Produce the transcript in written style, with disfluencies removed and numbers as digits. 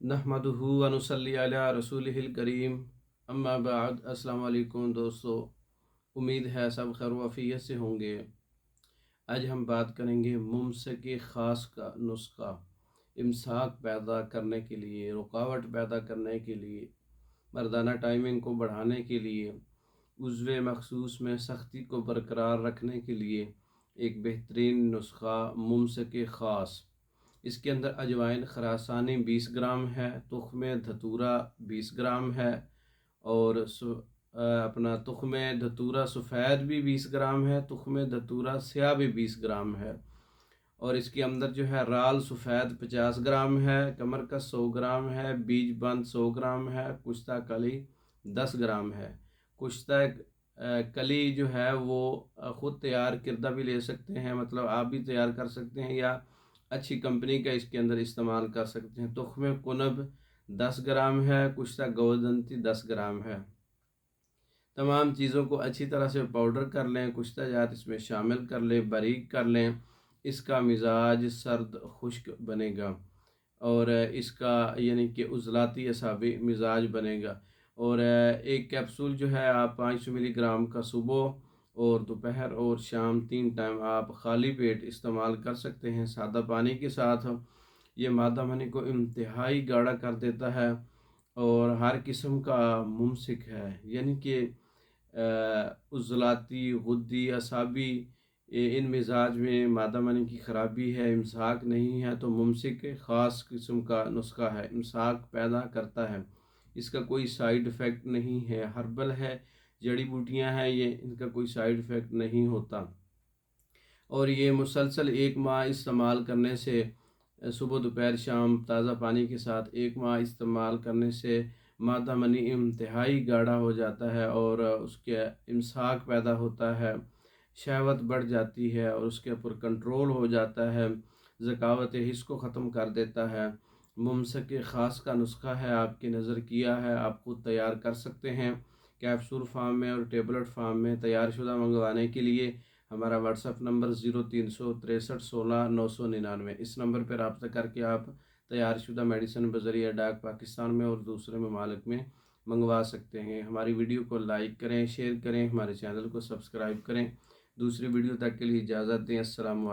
नहमदुहु व नुसल्ली अला रसूलिहिल करीम अम्मा बाद। अस्सलाम वालेकुम दोस्तों, उम्मीद है सब खैर वफ़ियत से होंगे। आज हम बात करेंगे मुमसक ख़ास का नुस्खा। इमसाक पैदा करने के लिए, रुकावट पैदा करने के लिए, मर्दाना टाइमिंग को बढ़ाने के लिए, उज़्व मखसूस में सख्ती को बरकरार रखने के लिए एक बेहतरीन नुस्खा मुमसक ख़ास। इसके अंदर अजवाइन खरासानी 20 ग्राम है, तुख़्म धतूरा 20 ग्राम है और अपना तुख़्म धतूरा सफ़ेद भी 20 ग्राम है, तुख़्म धतूरा स्याह भी 20 ग्राम है। और इसके अंदर जो है राल सफ़ेद 50 ग्राम है, कमरकस 100 ग्राम है, बीज बंद 100 ग्राम है, कुश्ता कली 10 ग्राम है। कुश्ता कली जो है वो ख़ुद तैयार किरदा भी ले सकते हैं, मतलब आप भी तैयार कर सकते हैं या अच्छी कंपनी का इसके अंदर इस्तेमाल कर सकते हैं। तुख़्म कुनब 10 ग्राम है, कुश्ता गोदंती 10 ग्राम है। तमाम चीज़ों को अच्छी तरह से पाउडर कर लें, कुश्ता जात इसमें शामिल कर लें, बारीक कर लें। इसका मिजाज सर्द खुश्क बनेगा और इसका यानी कि उज़लाती असाबी मिजाज बनेगा। और एक कैप्सूल जो है आप 500 मिलीग्राम का सुबह और दोपहर और शाम 3 टाइम आप खाली पेट इस्तेमाल कर सकते हैं सादा पानी के साथ। ये मादा मनी को इंतहाई गाढ़ा कर देता है और हर किस्म का मुमसिक है, यानी कि उज़लाती गुद्दी असाबी इन मिजाज में मादा मनी की ख़राबी है, इमसाक नहीं है, तो मुमसिक ख़ास किस्म का नुस्खा है, इमसाक पैदा करता है। इसका कोई साइड इफ़ेक्ट नहीं है, हर्बल है, जड़ी बूटियां हैं, ये इनका कोई साइड इफ़ेक्ट नहीं होता। और ये मुसलसल 1 माह इस्तेमाल करने से, सुबह दोपहर शाम ताज़ा पानी के साथ 1 माह इस्तेमाल करने से मादा मनी इंतहाई गाढ़ा हो जाता है और उसके इमसाक पैदा होता है, शहवत बढ़ जाती है और उसके ऊपर कंट्रोल हो जाता है, ज़कावत हिस्स को ख़त्म कर देता है। मुमसक ख़ास का नुस्खा है, आपकी नज़र किया है, आप खुद तैयार कर सकते हैं। कैप्सूल फार्म में और टेबलेट फार्म में तैयार शुदा मंगवाने के लिए हमारा व्हाट्सअप नंबर 036316 999, इस नंबर पर रब्ता करके आप तैयार शुदा मेडिसिन बज़रिया डाक पाकिस्तान में और दूसरे ममालिक में मंगवा सकते हैं। हमारी वीडियो को लाइक करें, शेयर करें, हमारे चैनल को सब्सक्राइब करें। दूसरी वीडियो तक के लिए इजाज़त दें। अस्सलाम वालेकुम।